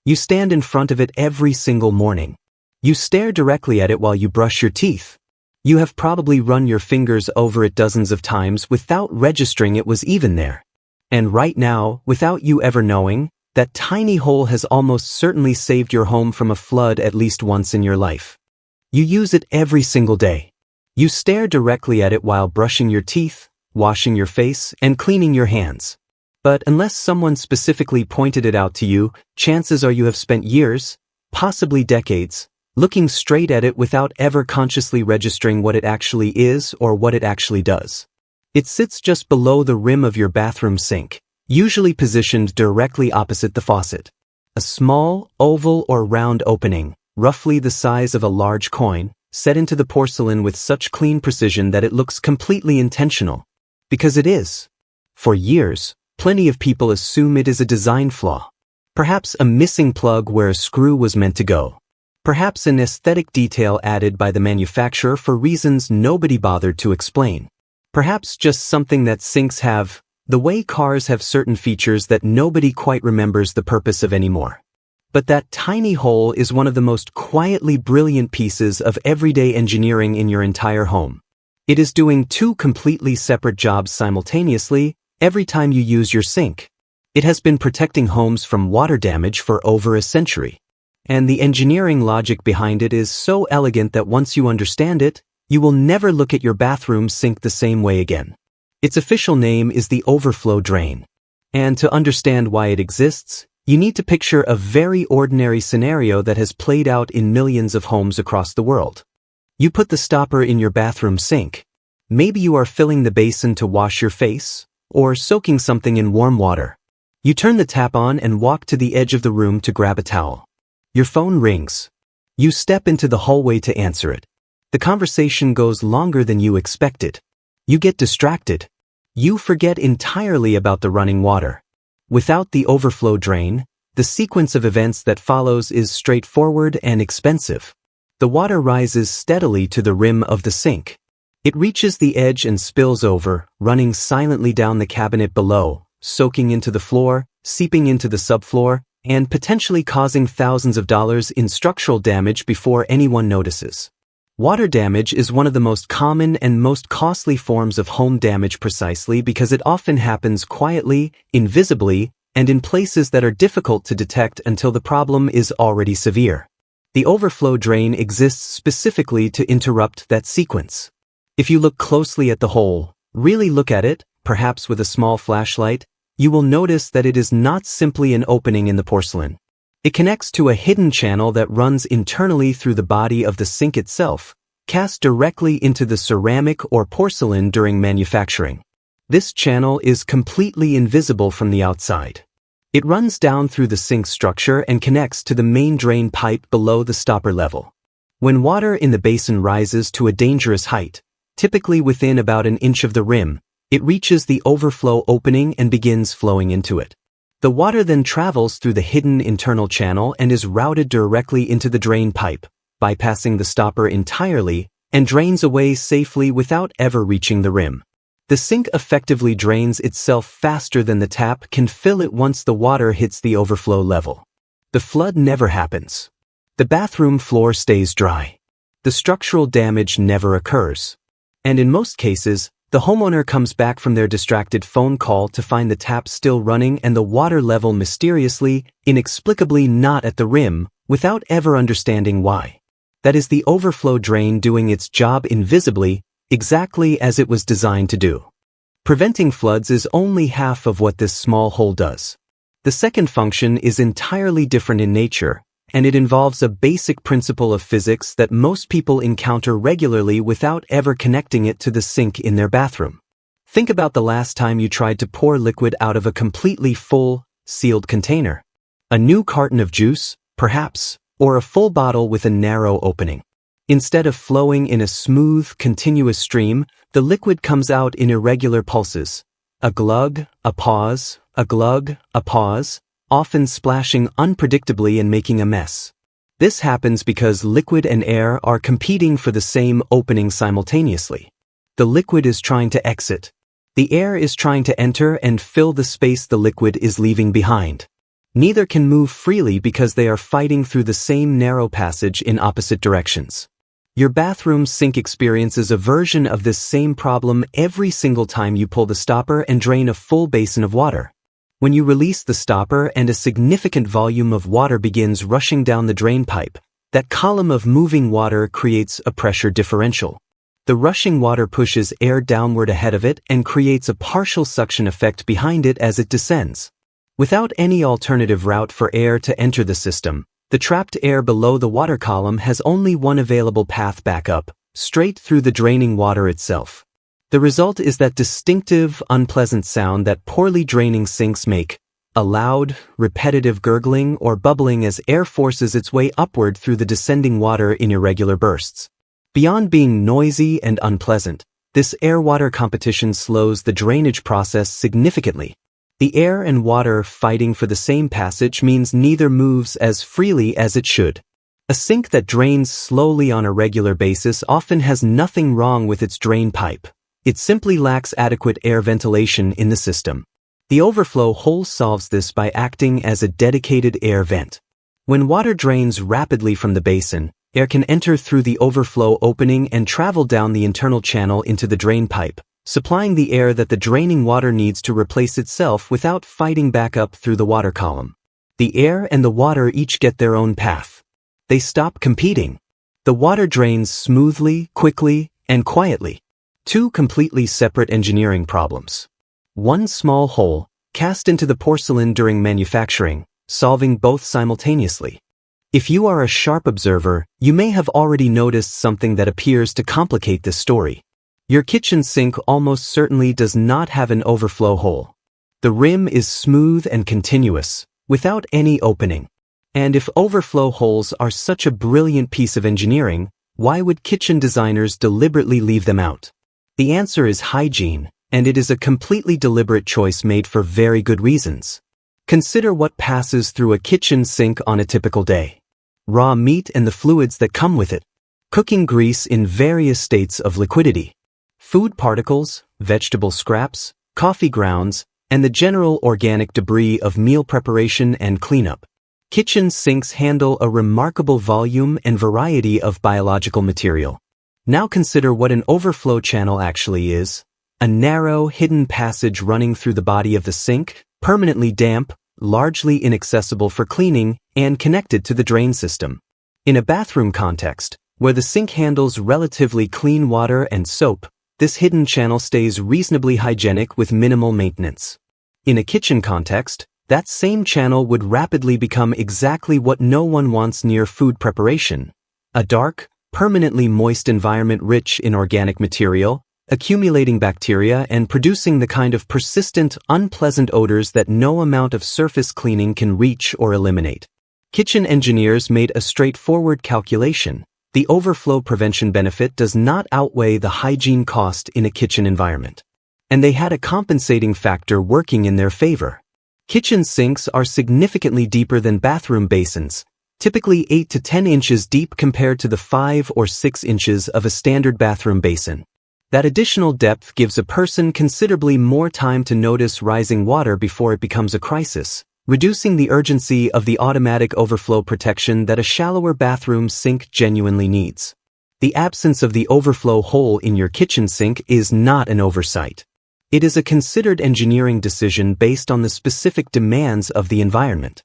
You stand in front of it every single morning. You stare directly at it while you brush your teeth. You have probably run your fingers over it dozens of times without registering it was even there. And right now, without you ever knowing, that tiny hole has almost certainly saved your home from a flood at least once in your life. You use it every single day. You stare directly at it while brushing your teeth, washing your face, and cleaning your hands. But unless someone specifically pointed it out to you, chances are you have spent years, possibly decades, looking straight at it without ever consciously registering what it actually is or what it actually does. It sits just below the rim of your bathroom sink, usually positioned directly opposite the faucet. A small, oval or round opening, roughly the size of a large coin, set into the porcelain with such clean precision that it looks completely intentional. Because it is. For years, plenty of people assume it is a design flaw. Perhaps a missing plug where a screw was meant to go. Perhaps an aesthetic detail added by the manufacturer for reasons nobody bothered to explain. Perhaps just something that sinks have, the way cars have certain features that nobody quite remembers the purpose of anymore. But that tiny hole is one of the most quietly brilliant pieces of everyday engineering in your entire home. It is doing two completely separate jobs simultaneously every time you use your sink. It has been protecting homes from water damage for over a century. And the engineering logic behind it is so elegant that once you understand it, you will never look at your bathroom sink the same way again. Its official name is the Overflow drain. And to understand why it exists, you need to picture a very ordinary scenario that has played out in millions of homes across the world. You put the stopper in your bathroom sink. Maybe you are filling the basin to wash your face, or soaking something in warm water. You turn the tap on and walk to the edge of the room to grab a towel. Your phone rings. You step into the hallway to answer it. The conversation goes longer than you expected. You get distracted. You forget entirely about the running water. Without the overflow drain, the sequence of events that follows is straightforward and expensive. The water rises steadily to the rim of the sink. It reaches the edge and spills over, running silently down the cabinet below, soaking into the floor, seeping into the subfloor, and potentially causing thousands of dollars in structural damage before anyone notices. Water damage is one of the most common and most costly forms of home damage precisely because it often happens quietly, invisibly, and in places that are difficult to detect until the problem is already severe. The overflow drain exists specifically to interrupt that sequence. If you look closely at the hole, really look at it, perhaps with a small flashlight, you will notice that it is not simply an opening in the porcelain. It connects to a hidden channel that runs internally through the body of the sink itself, cast directly into the ceramic or porcelain during manufacturing. This channel is completely invisible from the outside. It runs down through the sink structure and connects to the main drain pipe below the stopper level. When water in the basin rises to a dangerous height, typically within about an inch of the rim, it reaches the overflow opening and begins flowing into it. The water then travels through the hidden internal channel and is routed directly into the drain pipe, bypassing the stopper entirely, and drains away safely without ever reaching the rim. The sink effectively drains itself faster than the tap can fill it once the water hits the overflow level. The flood never happens. The bathroom floor stays dry. The structural damage never occurs. And in most cases, the homeowner comes back from their distracted phone call to find the tap still running and the water level mysteriously, inexplicably not at the rim, without ever understanding why. That is the overflow drain doing its job invisibly, exactly as it was designed to do. Preventing floods is only half of what this small hole does. The second function is entirely different in nature, and it involves a basic principle of physics that most people encounter regularly without ever connecting it to the sink in their bathroom. Think about the last time you tried to pour liquid out of a completely full, sealed container. A new carton of juice, perhaps, or a full bottle with a narrow opening. Instead of flowing in a smooth, continuous stream, the liquid comes out in irregular pulses. A glug, a pause, a glug, a pause, often splashing unpredictably and making a mess. This happens because liquid and air are competing for the same opening simultaneously. The liquid is trying to exit. The air is trying to enter and fill the space the liquid is leaving behind. Neither can move freely because they are fighting through the same narrow passage in opposite directions. Your bathroom sink experiences a version of this same problem every single time you pull the stopper and drain a full basin of water. When you release the stopper and a significant volume of water begins rushing down the drain pipe, that column of moving water creates a pressure differential. The rushing water pushes air downward ahead of it and creates a partial suction effect behind it as it descends. Without any alternative route for air to enter the system, the trapped air below the water column has only one available path back up, straight through the draining water itself. The result is that distinctive, unpleasant sound that poorly draining sinks make, a loud, repetitive gurgling or bubbling as air forces its way upward through the descending water in irregular bursts. Beyond being noisy and unpleasant, this air-water competition slows the drainage process significantly. The air and water fighting for the same passage means neither moves as freely as it should. A sink that drains slowly on a regular basis often has nothing wrong with its drain pipe. It simply lacks adequate air ventilation in the system. The overflow hole solves this by acting as a dedicated air vent. When water drains rapidly from the basin, air can enter through the overflow opening and travel down the internal channel into the drain pipe, supplying the air that the draining water needs to replace itself without fighting back up through the water column. The air and the water each get their own path. They stop competing. The water drains smoothly, quickly, and quietly. Two completely separate engineering problems. One small hole, cast into the porcelain during manufacturing, solving both simultaneously. If you are a sharp observer, you may have already noticed something that appears to complicate this story. Your kitchen sink almost certainly does not have an overflow hole. The rim is smooth and continuous, without any opening. And if overflow holes are such a brilliant piece of engineering, why would kitchen designers deliberately leave them out? The answer is hygiene, and it is a completely deliberate choice made for very good reasons. Consider what passes through a kitchen sink on a typical day. Raw meat and the fluids that come with it. Cooking grease in various states of liquidity. Food particles, vegetable scraps, coffee grounds, and the general organic debris of meal preparation and cleanup. Kitchen sinks handle a remarkable volume and variety of biological material. Now consider what an overflow channel actually is. A narrow, hidden passage running through the body of the sink, permanently damp, largely inaccessible for cleaning, and connected to the drain system. In a bathroom context, where the sink handles relatively clean water and soap, this hidden channel stays reasonably hygienic with minimal maintenance. In a kitchen context, that same channel would rapidly become exactly what no one wants near food preparation: a dark, permanently moist environment rich in organic material, accumulating bacteria and producing the kind of persistent, unpleasant odors that no amount of surface cleaning can reach or eliminate. Kitchen engineers made a straightforward calculation. The overflow prevention benefit does not outweigh the hygiene cost in a kitchen environment. And they had a compensating factor working in their favor. Kitchen sinks are significantly deeper than bathroom basins, typically 8 to 10 inches deep compared to the 5 or 6 inches of a standard bathroom basin. That additional depth gives a person considerably more time to notice rising water before it becomes a crisis, reducing the urgency of the automatic overflow protection that a shallower bathroom sink genuinely needs. The absence of the overflow hole in your kitchen sink is not an oversight. It is a considered engineering decision based on the specific demands of the environment.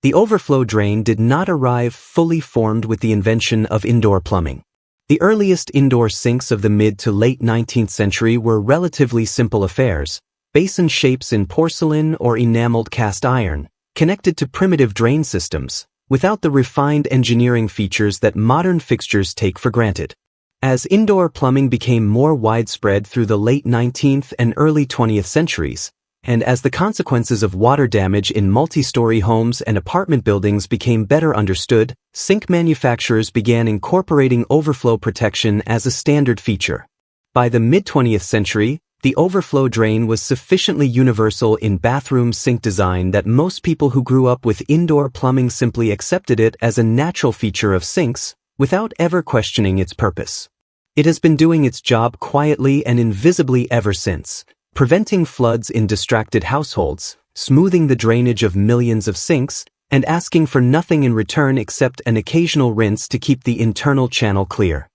The overflow drain did not arrive fully formed with the invention of indoor plumbing. The earliest indoor sinks of the mid to late 19th century were relatively simple affairs, basin shapes in porcelain or enameled cast iron, connected to primitive drain systems, without the refined engineering features that modern fixtures take for granted. As indoor plumbing became more widespread through the late 19th and early 20th centuries, and as the consequences of water damage in multi-story homes and apartment buildings became better understood, sink manufacturers began incorporating overflow protection as a standard feature. By the mid-20th century, the overflow drain was sufficiently universal in bathroom sink design that most people who grew up with indoor plumbing simply accepted it as a natural feature of sinks, without ever questioning its purpose. It has been doing its job quietly and invisibly ever since, preventing floods in distracted households, smoothing the drainage of millions of sinks, and asking for nothing in return except an occasional rinse to keep the internal channel clear.